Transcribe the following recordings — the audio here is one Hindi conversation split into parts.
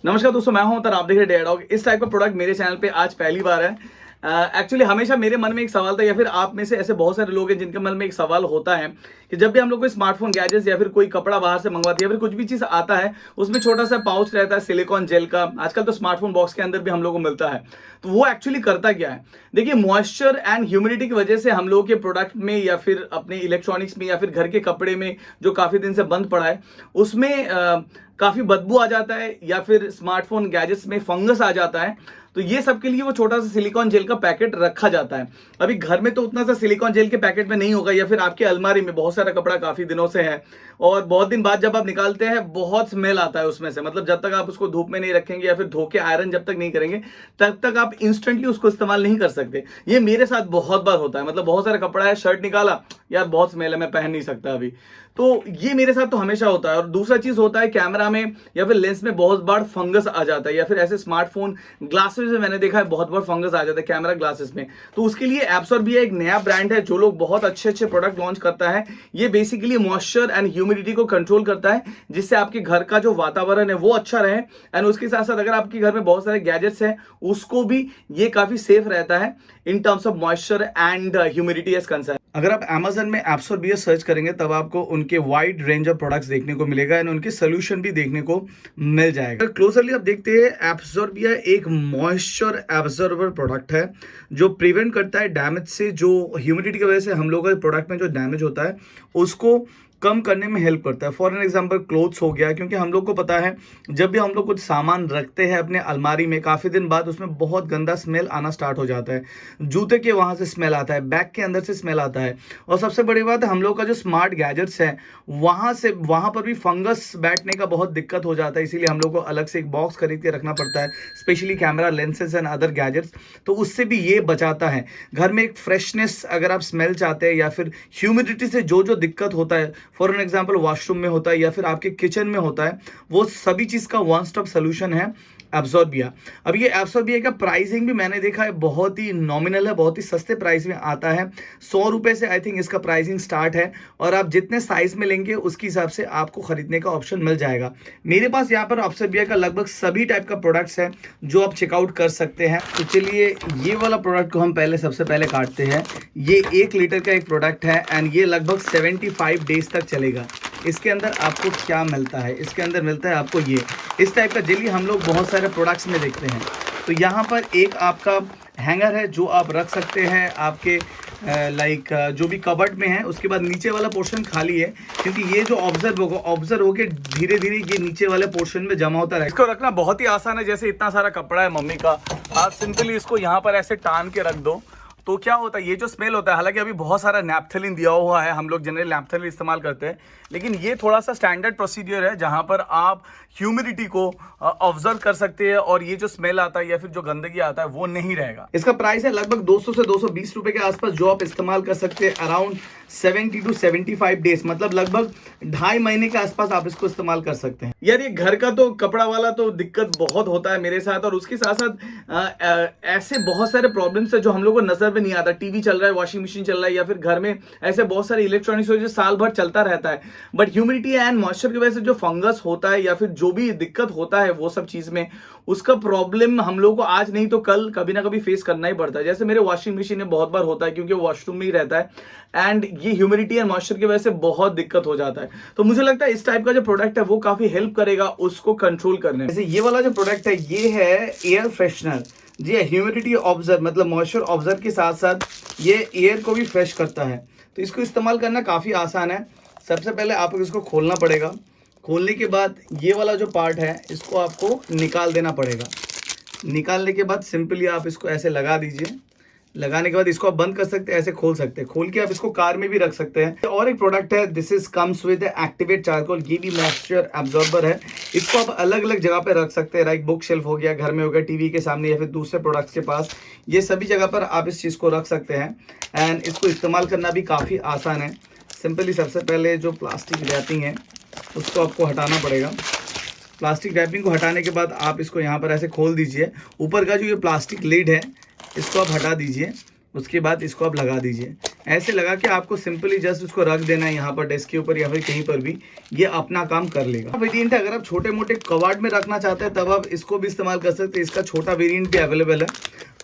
नमस्कार दोस्तों, मैं हूं और आप देख रहे हैं डेयरडॉग। इस टाइप का प्रोडक्ट मेरे चैनल पे आज पहली बार है। एक्चुअली हमेशा मेरे मन में एक सवाल था, या फिर आप में से ऐसे बहुत सारे लोग हैं जिनके मन में एक सवाल होता है कि जब भी हम लोग कोई स्मार्टफोन गैजेट्स या फिर कोई कपड़ा बाहर से मंगवाते हैं या फिर कुछ भी चीज आता है, उसमें छोटा सा पाउच रहता है सिलिकॉन जेल का। आजकल तो स्मार्टफोन बॉक्स के अंदर भी हम लोग को मिलता है। तो वो एक्चुअली करता क्या है? देखिए, मॉइस्चर एंड ह्यूमिडिटी की वजह से हम लोगों के प्रोडक्ट में या फिर अपने इलेक्ट्रॉनिक्स में या फिर घर के कपड़े में जो काफी दिन से बंद पड़ा है उसमें काफी बदबू आ जाता है, या फिर स्मार्टफोन गैजेट्स में फंगस आ जाता है। तो ये सब के लिए वो छोटा सा सिलिकॉन जेल का पैकेट रखा जाता है। अभी घर में तो उतना सा सिलिकॉन जेल के पैकेट में नहीं होगा, या फिर आपकी अलमारी में बहुत सारा कपड़ा काफी दिनों से है और बहुत दिन बाद जब आप निकालते हैं बहुत स्मेल आता है उसमें से। मतलब जब तक आप उसको धूप में नहीं रखेंगे या फिर धो के आयरन जब तक नहीं करेंगे तब तक आप इंस्टेंटली उसको इस्तेमाल नहीं कर सकते। ये मेरे साथ बहुत बार होता है। मतलब बहुत सारा कपड़ा है, शर्ट निकाला, यार बहुत स्मेल है, मैं पहन नहीं सकता अभी। तो ये मेरे साथ तो हमेशा होता है। और दूसरा चीज होता है, कैमरा में या फिर लेंस में बहुत बार फंगस आ जाता है, या फिर ऐसे स्मार्टफोन ग्लासेस में मैंने देखा है बहुत बार फंगस आ जाता है कैमरा ग्लासेस में। तो उसके लिए एब्सॉर्बिया एक नया ब्रांड है जो लोग बहुत अच्छे अच्छे प्रोडक्ट लॉन्च करता है। ये बेसिकली मॉइस्चर एंड ह्यूमिडिटी को कंट्रोल करता है, जिससे आपके घर का जो वातावरण है वो अच्छा रहे। एंड उसके साथ साथ अगर आपके घर में बहुत सारे गैजेट्स हैं उसको भी ये काफी सेफ रहता है in terms of moisture and humidity as concern. अगर आप Amazon में एब्सॉर्बिया सर्च करेंगे तब आपको उनके वाइड रेंज ऑफ प्रोडक्ट्स देखने को मिलेगा एंड उनके सोल्यूशन भी देखने को मिल जाएगा। अगर क्लोजरली आप देखते हैं, एब्सॉर्बिया एक मॉइस्चर एब्जॉर्बर प्रोडक्ट है जो प्रिवेंट करता है डैमेज से। जो ह्यूमिडिटी की वजह से हम लोगों के प्रोडक्ट में जो डैमेज होता है उसको कम करने में हेल्प करता है। फॉर एन एग्जांपल क्लोथ्स हो गया, क्योंकि हम लोग को पता है जब भी हम लोग कुछ सामान रखते हैं अपने अलमारी में, काफ़ी दिन बाद उसमें बहुत गंदा स्मेल आना स्टार्ट हो जाता है। जूते के वहाँ से स्मेल आता है, बैग के अंदर से स्मेल आता है, और सबसे बड़ी बात है हम लोग का जो स्मार्ट गैजेट्स है वहाँ पर भी फंगस बैठने का बहुत दिक्कत हो जाता है। इसीलिए हम लोग को अलग से एक बॉक्स खरीद के रखना पड़ता है, specially camera lenses and other gadgets. तो उससे भी ये बचाता है। घर में एक फ्रेशनेस अगर आप स्मेल चाहते हैं, या फिर ह्यूमिडिटी से जो जो दिक्कत होता है, फॉर एन एग्जाम्पल वॉशरूम में होता है या फिर आपके किचन में होता है, वो सभी चीज का वन स्टॉप सोल्यूशन है एब्सॉर्बिया। अब ये एब्सॉर्बिया का प्राइसिंग भी मैंने देखा है बहुत ही नॉमिनल है, बहुत ही सस्ते प्राइस में आता है। 100 रुपए से आई थिंक इसका प्राइसिंग स्टार्ट है, और आप जितने साइज में लेंगे उसके हिसाब से आपको खरीदने का ऑप्शन मिल जाएगा। मेरे पास यहाँ पर एब्सॉर्बिया का लगभग सभी टाइप का प्रोडक्ट्स है जो आप चेकआउट कर सकते हैं। तो चलिए ये वाला प्रोडक्ट को हम सबसे पहले काटते हैं। ये 1 लीटर का एक प्रोडक्ट है एंड ये लगभग 75 डेज तक चलेगा। इसके अंदर आपको क्या मिलता है? इसके अंदर मिलता है आपको ये इस टाइप का जेली। हम लोग बहुत सारे प्रोडक्ट्स में देखते हैं। तो यहाँ पर एक आपका हैंगर है जो आप रख सकते हैं आपके जो भी कबर्ड में है। उसके बाद नीचे वाला पोर्शन खाली है, क्योंकि ये जो ऑब्जर्व होके धीरे धीरे ये नीचे वाले पोर्शन में जमा होता है। इसको रखना बहुत ही आसान है। जैसे इतना सारा कपड़ा है मम्मी का, आप सिंपली इसको यहाँ पर ऐसे टान के रख दो। तो क्या होता है, ये जो स्मेल होता है, हालांकि अभी बहुत सारा नैप्थलीन दिया हुआ है, हम लोग जनरली नैप्थलीन इस्तेमाल करते हैं, लेकिन ये थोड़ा सा स्टैंडर्ड प्रोसीजर है जहां पर आप ह्यूमिडिटी को ऑब्जर्व कर सकते हैं और ये जो स्मेल आता है या फिर जो गंदगी आता है वो नहीं रहेगा। इसका प्राइस है लगभग 200 से 220 रुपए के आसपास, जो आप इस्तेमाल कर सकते हैं अराउंड 70 to 75 डेज, मतलब लगभग 2.5 महीने के आसपास आप इसको इस्तेमाल कर सकते हैं। यार ये घर का तो कपड़ा वाला तो दिक्कत बहुत होता है मेरे साथ, और उसके साथ साथ ऐसे बहुत सारे प्रॉब्लम्स है जो हम लोग को नजर में नहीं आता। टीवी चल रहा है, वॉशिंग मशीन चल रहा है, या फिर घर में ऐसे बहुत सारे इलेक्ट्रॉनिक्स जो साल भर चलता रहता है, बट ह्यूमिडिटी एंड मॉइस्चर की वजह से जो फंगस होता है या फिर जो भी दिक्कत होता है वो सब चीज में, उसका प्रॉब्लम हम लोग को आज नहीं तो कल कभी ना कभी फेस करना ही पड़ता है। जैसे मेरे वॉशिंग मशीन में बहुत बार होता है, क्योंकि वॉशरूम में ही रहता है एंड ये ह्यूमिडिटी एंड मॉइस्चर की वजह से बहुत दिक्कत हो जाता है। तो मुझे लगता है इस टाइप का जो प्रोडक्ट है वो काफी हेल्प करेगा उसको कंट्रोल करने में। जैसे ये वाला जो प्रोडक्ट है ये है एयर फ्रेशनर। जी, ह्यूमिडिटी ऑब्जर्व मतलब मॉइस्चर ऑब्जर्व के साथ साथ ये एयर को भी फ्रेश करता है। तो इसको इस्तेमाल करना काफ़ी आसान है। सबसे पहले आपको इसको खोलना पड़ेगा। खोलने के बाद ये वाला जो पार्ट है इसको आपको निकाल देना पड़ेगा। निकालने के बाद सिंपली आप इसको ऐसे लगा दीजिए। लगाने के बाद इसको आप बंद कर सकते हैं, ऐसे खोल सकते हैं। खोल के आप इसको कार में भी रख सकते हैं। और एक प्रोडक्ट है, this is comes with activate charcoal. ये भी मॉइस्चर एब्जॉर्बर है। इसको आप अलग अलग जगह पे रख सकते हैं, लाइक बुक शेल्फ हो गया, घर में हो गया, टीवी के सामने, या फिर दूसरे प्रोडक्ट्स के पास। ये सभी जगह पर आप इस चीज़ को रख सकते हैं एंड इसको इस्तेमाल करना भी काफ़ी आसान है। सिंपली सबसे पहले जो प्लास्टिक रैपिंग है उसको आपको हटाना पड़ेगा। प्लास्टिक रैपिंग को हटाने के बाद आप इसको यहाँ पर ऐसे खोल दीजिए। ऊपर का जो ये प्लास्टिक लिड है इसको आप हटा दीजिए। उसके बाद इसको आप लगा दीजिए। ऐसे लगा के आपको सिंपली जस्ट उसको रख देना है यहाँ पर डेस्क के ऊपर या फिर कहीं पर भी, ये अपना काम कर लेगा। वेरिएंट है, अगर आप छोटे मोटे कबाड़ में रखना चाहते हैं तब आप इसको भी इस्तेमाल कर सकते हैं। इसका छोटा वेरिएंट भी अवेलेबल है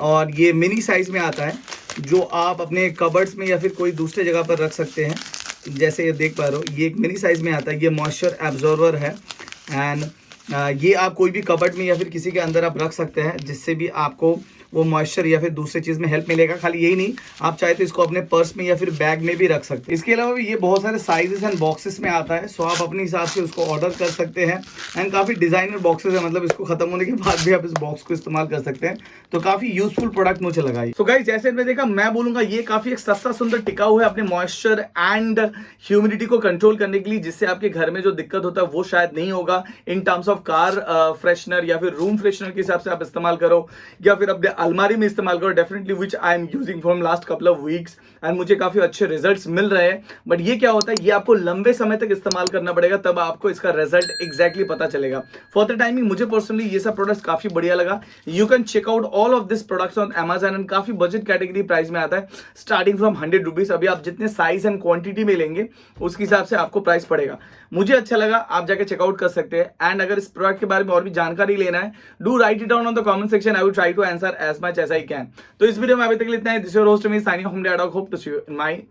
और ये मिनी साइज में आता है, जो आप अपने कबर्ड्स में या फिर कोई दूसरे जगह पर रख सकते हैं। जैसे ये देख पा रहे हो, ये एक मिनी साइज में आता है। ये मॉइस्चर एब्जॉर्बर है एंड ये आप कोई भी कबर्ड में या फिर किसी के अंदर आप रख सकते हैं, जिससे भी आपको वो मॉइस्चर या फिर दूसरे चीज़ में हेल्प मिलेगा। खाली यही नहीं, आप चाहे तो इसको अपने पर्स में या फिर बैग में भी रख सकते हैं। इसके अलावा भी ये बहुत सारे साइजेस एंड बॉक्सेस में आता है, सो आप अपने हिसाब से उसको ऑर्डर कर सकते हैं। एंड काफ़ी डिज़ाइनर बॉक्सेस है, मतलब इसको खत्म होने के बाद भी आप इस बॉक्स को इस्तेमाल कर सकते हैं। तो काफ़ी यूजफुल प्रोडक्ट मुझे लगा। सो गाइस, जैसे मैंने देखा, मैं बोलूँगा ये काफ़ी एक सस्ता सुंदर टिकाऊ है अपने मॉइस्चर एंड ह्यूमिडिटी को कंट्रोल करने के लिए, जिससे आपके घर में जो दिक्कत होता है वो शायद नहीं होगा। इन टर्म्स ऑफ कार फ्रेशनर या फिर रूम फ्रेशनर के हिसाब से आप इस्तेमाल करो या फिर अपने अलमारी में इस्तेमाल करो, definitely which I am using from last couple of weeks and मुझे काफी अच्छे रिजल्ट्स मिल रहे हैं। बट ये क्या होता है, ये आपको लंबे समय तक इस्तेमाल करना पड़ेगा, तब आपको इसका रिजल्ट एग्जैक्टली पता चलेगा। फॉर द टाइमिंग मुझे पर्सनली ये सब प्रोडक्ट्स काफी बढ़िया लगा। You can check out all of this products on Amazon and काफी बजट कैटेगरी प्राइस में आता है, स्टार्टिंग फ्रॉम 100 रुपीज। अभी आप जितने साइज एंड क्वांटिटी में लेंगे उसके हिसाब से आपको प्राइस पड़ेगा। मुझे अच्छा लगा, आप जाके चेकआउट कर सकते हैं। एंड अगर इस प्रोडक्ट के बारे में और भी जानकारी लेना है, do write it down on the comment section, I will try to answer as much as I can. तो इस वीडियो में अभी तक इतना है। This your host me signing off from Dad Dog, hope to see you in my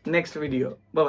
next video. Bye.